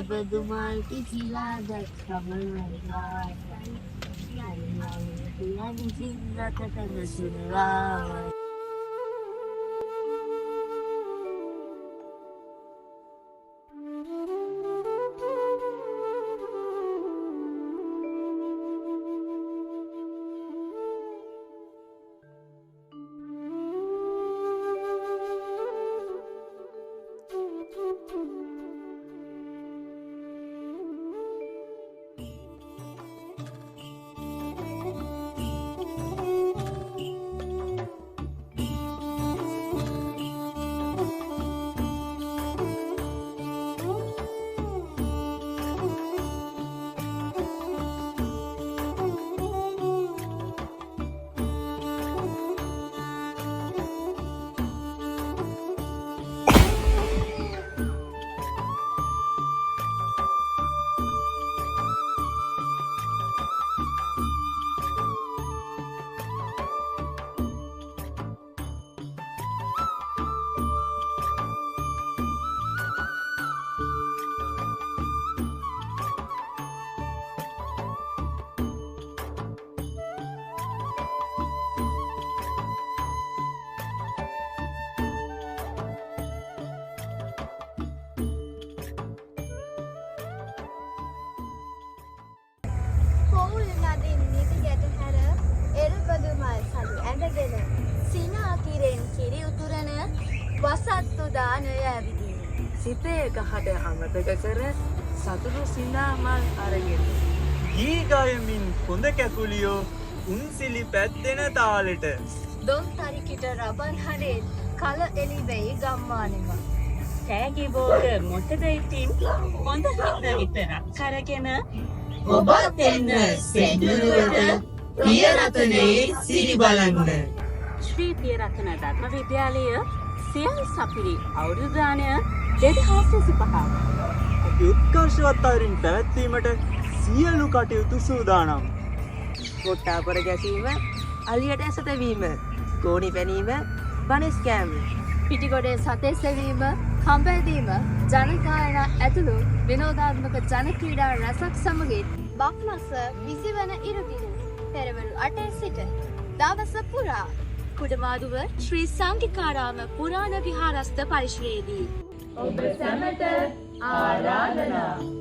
Bedumal kisila dat kamalay. Yan cinta kata nasunaway. නදින් නිති ගැටහැර එල්බදු මල් සලු ඇඳගෙන සිනා කිරෙන් කිරි උතුරන වසත්තු දානය ඇවිදින සිතේ ගහට අමතක කර සතුටු සිනා මල් අරගෙන ගී ගයමින් හොඳ කැකුලියෝ උන්සිලි පැත්දෙන තාලෙට දොම් තරිකිට රබන් හරේ කල එලි වෙයි ගම්මානෙම තෑගි බෝග මොටද ඉතින් හොඳ හිත විතරක් කරගෙන ඔබත් එන්න සෙඩුරුවට පියරතනේ සිරි බලන්න. ශ්‍රී පියරතන ධර්ම විද්‍යාලය සියල් සපිරි අවුරුදු ගානය 2025. උත්කර්ෂවත් අයුරින් පැවැත්වීමට සියලු කටයුතු සූදානම්. කොට්ටාපොර ගැසීම, අලියට ඇස තැබීම, ගෝණි පැනීම, බනිස් කෑම, පිටිගොඩේ සතේ සෙවීම කම්පැදීම ජනකායන ඇතුළු විනෝදාත්මක ජන ක්‍රීඩා රැසක් සමගින් බක්මස 20 වන ඉරුදින පෙරවරු 8 සිට දවස පුරා කුඩමාදුව ශ්‍රී සංඝිකාරාම පුරාණ විහාරස්ථ පරිශ්‍රයේදී ඔබ සැමට ආරාධනා